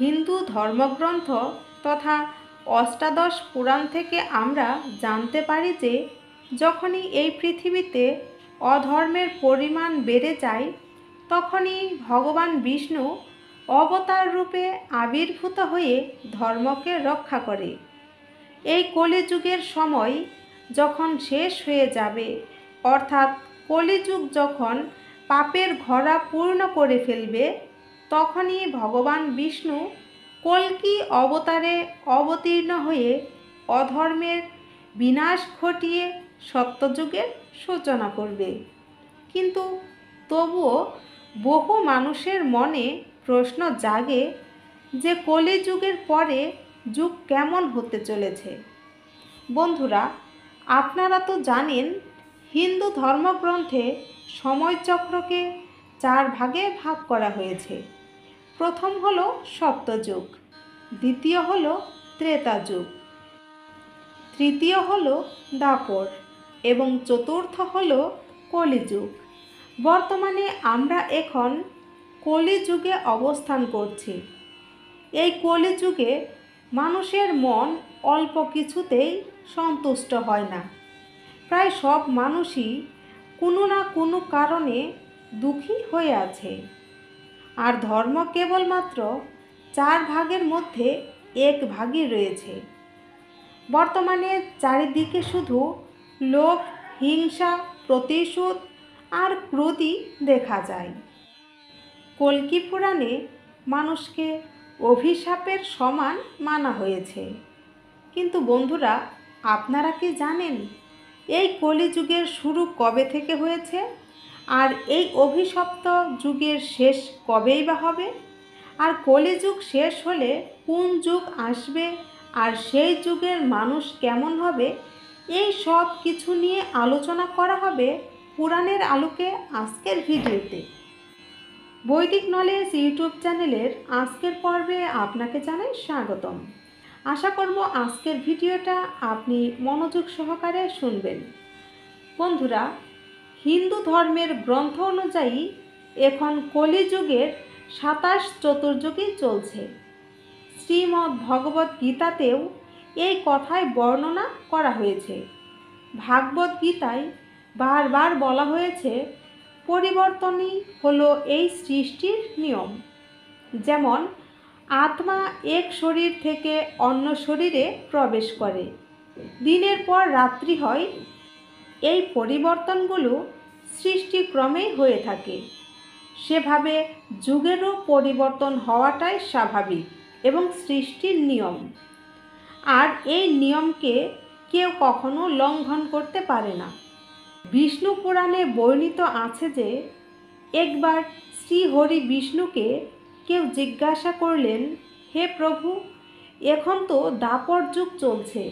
হিন্দু ধর্মগ্রন্থ তথা অষ্টাদশ পুরাণ থেকে আমরা জানতে পারি যে যখনই এই পৃথিবীতে অধর্মের পরিমাণ বেড়ে যায় তখনই ভগবান বিষ্ণু অবতার রূপে আবির্ভূত হয়ে ধর্মকে রক্ষা করে। এই কলিযুগের সময় যখন শেষ হয়ে যাবে, অর্থাৎ কলিযুগ যখন পাপের ঘোড়া পূর্ণ করে ফেলবে, তখনই ভগবান বিষ্ণু কল্কি অবতারে অবতীর্ণ হয়ে অধর্মের বিনাশ ঘটিয়ে সত্যযুগের সূচনা করবে। কিন্তু তবুও বহু মানুষের মনে প্রশ্ন জাগে যে কলিযুগের পরে যুগ কেমন হতে চলেছে। বন্ধুরা, আপনারা তো জানেন হিন্দু ধর্মগ্রন্থে সময়চক্রকে 4 ভাগে ভাগ করা হয়েছে। প্রথম হলো সত্যযুগ, দ্বিতীয় হলো ত্রেতা যুগ, তৃতীয় হলো দ্বাপর এবং চতুর্থ হলো কলিযুগ। বর্তমানে আমরা এখন কলিযুগে অবস্থান করছি। এই কলিযুগে মানুষের মন অল্প কিছুতেই সন্তুষ্ট হয় না। প্রায় সব মানুষই কোনো না কোনো কারণে দুঃখী হয়ে আছে। আর ধর্ম কেবলমাত্র 4 ভাগের মধ্যে 1 ভাগই রয়েছে। বর্তমানে চারিদিকে শুধু লোভ, হিংসা, প্রতিশোধ আর ক্রোধই দেখা যায়। কল্কি পুরাণে মানুষকে অভিশাপের সমান মানা হয়েছে। কিন্তু বন্ধুরা, আপনারা কি জানেন এই কলিযুগের শুরু কবে থেকে হয়েছে? আর এই অভিশপ্ত যুগের শেষ কবেই বা হবে? আর কলিযুগ শেষ হলে কোন যুগ আসবে আর সেই যুগের মানুষ কেমন হবে, এই সব কিছু নিয়ে আলোচনা করা হবে পুরাণের আলোকে আজকের ভিডিওতে। বৈদিক নলেজ ইউটিউব চ্যানেলের আজকের পর্বে আপনাকে জানাই স্বাগতম। আশা করব আজকের ভিডিওটা আপনি মনোযোগ সহকারে শুনবেন। বন্ধুরা, হিন্দু ধর্মের গ্রন্থ অনুযায়ী এখন কলিযুগের 27 চতুর্যুগই চলছে। শ্রীমদ্ ভগবত গীতাতেও এই কথাই বর্ণনা করা হয়েছে। ভাগবত গীতায় বারবার বলা হয়েছে পরিবর্তনই হলো এই সৃষ্টির নিয়ম। যেমন আত্মা এক শরীর থেকে অন্য শরীরে প্রবেশ করে, দিনের পর রাত্রি হয়, এই পরিবর্তনগুলো সৃষ্টিক্রমেই হয়ে থাকে। সেভাবে যুগেরও পরিবর্তন হওয়াটাই স্বাভাবিক এবং সৃষ্টির নিয়ম। আর এই নিয়মকে কেউ কখনো লঙ্ঘন করতে পারে না। বিষ্ণু পুরাণে বর্ণিত আছে যে একবার শ্রীহরি বিষ্ণুকে কেউ জিজ্ঞাসা করলেন, হে প্রভু, এখন তো দ্বাপর যুগ চলছে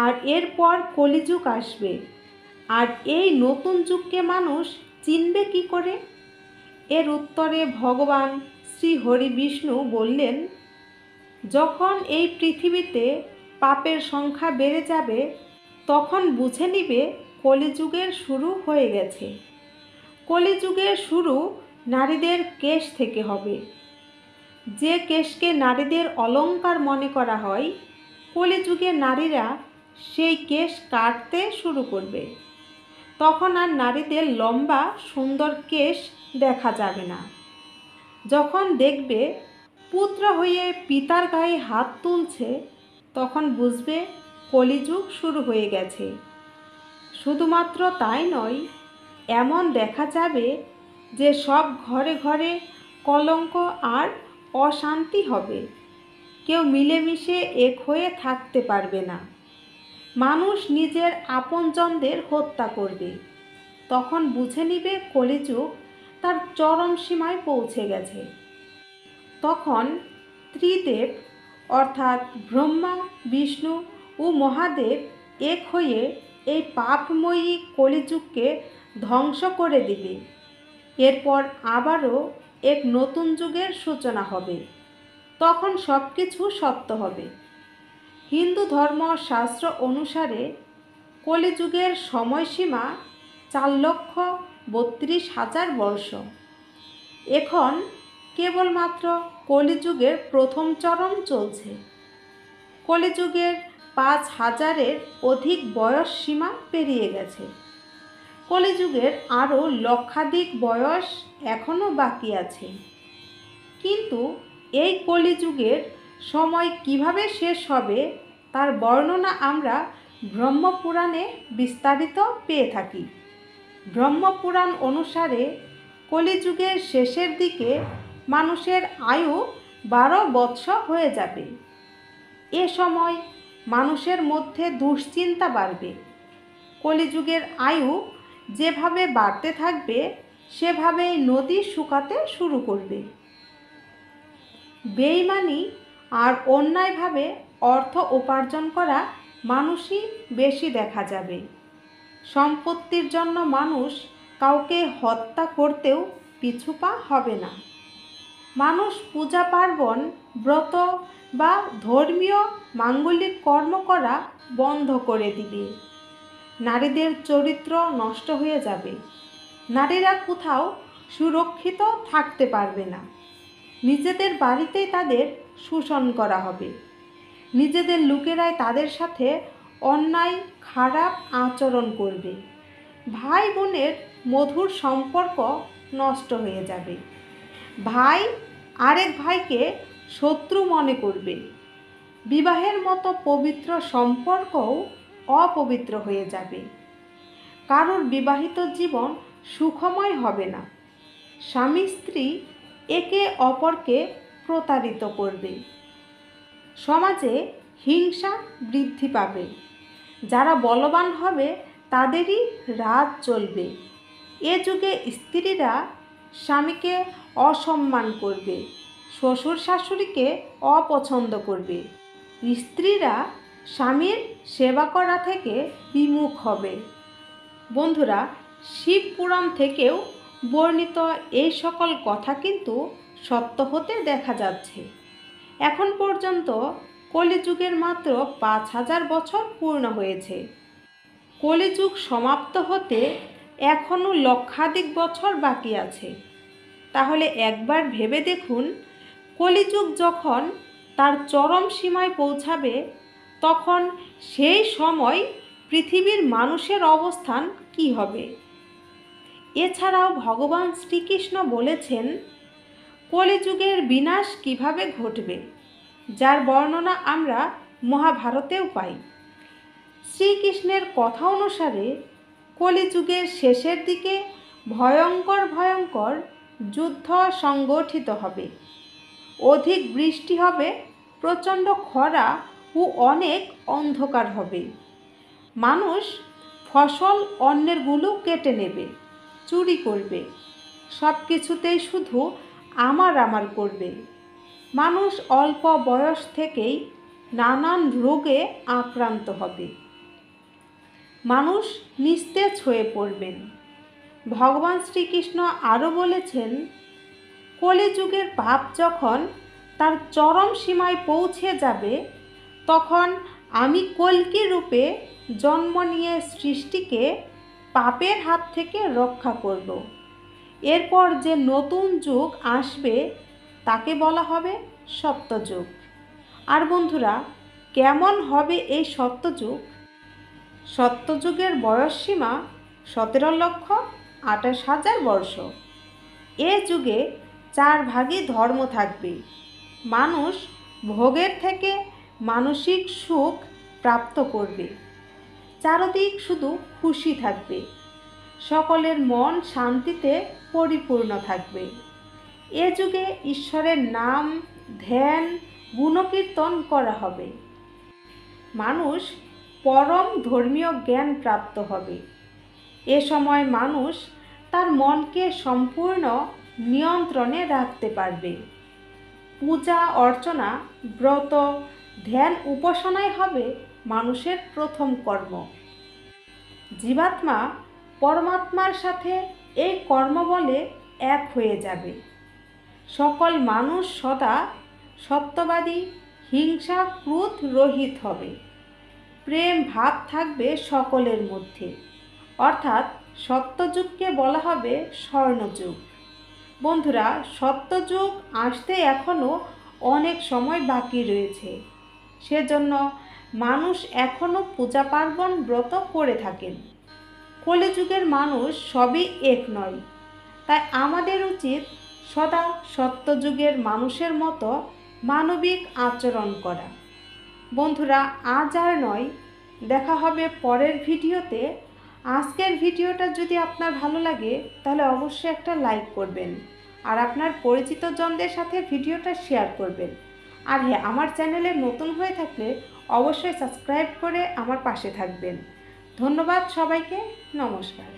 আর এরপর কলিযুগ আসবে, আর এই নতুন যুগকে মানুষ চিনবে কি করে? এর উত্তরে ভগবান শ্রীহরি বিষ্ণু বললেন, যখন এই পৃথিবীতে পাপের সংখ্যা বেড়ে যাবে তখন বুঝে নিবে কলিযুগের শুরু হয়ে গেছে। কলিযুগের শুরু নারীদের কেশ থেকে হবে। যে কেশকে নারীদের অলংকার মনে করা হয়, কলিযুগে নারীরা সেই কেশ কাটতে শুরু করবে। তখন আর নারীদের লম্বা সুন্দর কেশ দেখা যাবে না। যখন দেখবে পুত্র হয়ে পিতার গায়ে হাত তুলছে, তখন বুঝবে কলিযুগ শুরু হয়ে গেছে। শুধুমাত্র তাই নয়, এমন দেখা যাবে যে সব ঘরে ঘরে কলঙ্ক আর অশান্তি হবে। কেউ মিলেমিশে এক হয়ে থাকতে পারবে না। মানুষ নিজের আপনজনদের হত্যা করবে। তখন বুঝে নিবে কলিযুগ তার চরম সীমায় পৌঁছে গেছে। তখন ত্রিদেব অর্থাৎ ব্রহ্মা, বিষ্ণু ও মহাদেব এক হয়ে এই পাপময়ী কলিযুগকে ধ্বংস করে দিবে। এরপর আবারও এক নতুন যুগের সূচনা হবে। তখন সব কিছু সত্য হবে। হিন্দু ধর্ম শাস্ত্র অনুসারে কলিযুগের সময়সীমা 4,32,000 বর্ষ। এখন কেবলমাত্র কলিযুগের প্রথম চরণ চলছে। কলিযুগের 5000-এর অধিক বয়স সীমা পেরিয়ে গেছে। কলিযুগের আরও লক্ষাধিক বয়স এখনও বাকি আছে। কিন্তু এই কলিযুগের সময় কিভাবে শেষ হবে তার বর্ণনা আমরা ব্রহ্মপুরাণে বিস্তারিত পেয়ে থাকি। ব্রহ্মপুরাণ অনুসারে কলিযুগের শেষের দিকে মানুষের আয়ু 12 বৎসর হয়ে যাবে। এ সময় মানুষের মধ্যে দুশ্চিন্তা বাড়বে। কলিযুগের আয়ু যেভাবে বাড়তে থাকবে সেভাবেই নদী শুকাতে শুরু করবে। বেইমানি আর অন্যায়ভাবে অর্থ উপার্জন করা মানুষই বেশি দেখা যাবে। সম্পত্তির জন্য মানুষ কাউকে হত্যা করতেও পিছুপা হবে না। মানুষ পূজা পার্বণ, ব্রত বা ধর্মীয় মাঙ্গলিক কর্ম করা বন্ধ করে দিবে। নারীদের চরিত্র নষ্ট হয়ে যাবে। নারীরা কোথাও সুরক্ষিত থাকতে পারবে না। নিজেদের বাড়িতেই তাদের শোষণ করা হবে। নিজেদের লোকেরাই তাদের সাথে অন্যায় খারাপ আচরণ করবে। ভাই বোনের মধুর সম্পর্ক নষ্ট হয়ে যাবে। ভাই আরেক ভাইকে শত্রু মনে করবে। বিবাহের মতো পবিত্র সম্পর্কও অপবিত্র হয়ে যাবে। কারোর বিবাহিত জীবন সুখময় হবে না। স্বামী স্ত্রী একে অপরকে প্রতারিত করবে। সমাজে হিংসা বৃদ্ধি পাবে। যারা বলবান হবে তাদেরই রাজ চলবে। এ যুগে স্ত্রীরা স্বামীকে অসম্মান করবে, শ্বশুর শাশুড়িকে অপছন্দ করবে। স্ত্রীরা স্বামীর সেবা করা থেকে বিমুখ হবে। বন্ধুরা, শিব পুরাণ থেকেও বর্ণিত এই সকল কথা কিন্তু সত্য হতে দেখা যাচ্ছে। এখন পর্যন্ত কলিযুগের মাত্র 5000 বছর পূর্ণ হয়েছে। কলিযুগ সমাপ্ত হতে এখনও লক্ষাধিক বছর বাকি আছে। তাহলে একবার ভেবে দেখুন, কলিযুগ যখন তার চরম সীমায় পৌঁছাবে তখন সেই সময় পৃথিবীর মানুষের অবস্থান কি হবে? এছাড়াও ভগবান শ্রীকৃষ্ণ বলেছেন কলিযুগের বিনাশ কিভাবে ঘটবে, যার বর্ণনা আমরা মহাভারতেও পাই। শ্রীকৃষ্ণের কথা অনুসারে কলিযুগের শেষের দিকে ভয়ঙ্কর ভয়ঙ্কর যুদ্ধ সংগঠিত হবে। অধিক বৃষ্টি হবে, প্রচণ্ড খরা ও অনেক অন্ধকার হবে। মানুষ ফসল অন্যেরগুলো কেটে নেবে, চুরি করবে, সব কিছুতেই শুধু আমার আমার করবে। মানুষ অল্প বয়স থেকেই নানান রোগে আক্রান্ত হবে। মানুষ নিস্তেজ হয়ে পড়বেন। ভগবান শ্রীকৃষ্ণ আরও বলেছেন, কলিযুগের পাপ যখন তার চরম সীমায় পৌঁছে যাবে তখন আমি কল্কি রূপে জন্ম নিয়ে সৃষ্টিকে পাপের হাত থেকে রক্ষা করব। এরপর যে নতুন যুগ আসবে তাকে বলা হবে সত্যযুগ। আর বন্ধুরা, কেমন হবে এই সত্যযুগ? সত্যযুগের বয়সসীমা 17,28,000 বর্ষ। এ যুগে 4 ভাগই ধর্ম থাকবে। মানুষ ভোগের থেকে মানসিক সুখ প্রাপ্ত করবে। চারদিক শুধু খুশি থাকবে। সকলের মন শান্তিতে পরিপূর্ণ থাকবে। এ যুগে ঈশ্বরের নাম, ধ্যান, গুণকীর্তন করা হবে। মানুষ পরম ধর্মীয় জ্ঞান প্রাপ্ত হবে। এ সময় মানুষ তার মনকে সম্পূর্ণ নিয়ন্ত্রণে রাখতে পারবে। পূজা অর্চনা, ব্রত, ধ্যান উপাসনাই হবে মানুষের প্রথম কর্ম। জীবাত্মা পরমাত্মার সাথে এই কর্মবলে এক হয়ে যাবে। সকল মানুষ সদা সত্যবাদী, হিংসা ক্রোধ রহিত হবে। প্রেম ভাব থাকবে সকলের মধ্যে। অর্থাৎ সত্যযুগকে বলা হবে স্বর্ণযুগ। বন্ধুরা, সত্যযুগ আসতে এখনও অনেক সময় বাকি রয়েছে। সেজন্য মানুষ এখনও পূজা পার্বণ ব্রত করে থাকেন। কলিযুগের মানুষ সবই এক নয়, তাই আমাদের উচিত সদা সত্যযুগের মানুষের মতো মানবিক আচরণ করা। বন্ধুরা, আজ আর নয়, দেখা হবে পরের ভিডিওতে। আজকের ভিডিওটা যদি আপনার ভালো লাগে তাহলে অবশ্যই একটা লাইক করবেন, আর আপনার পরিচিত জনদের সাথে ভিডিওটা শেয়ার করবেন। আর হ্যাঁ, আমার চ্যানেলে নতুন হয়ে থাকলে অবশ্যই সাবস্ক্রাইব করে আমার পাশে থাকবেন। ধন্যবাদ সবাইকে। নমস্কার।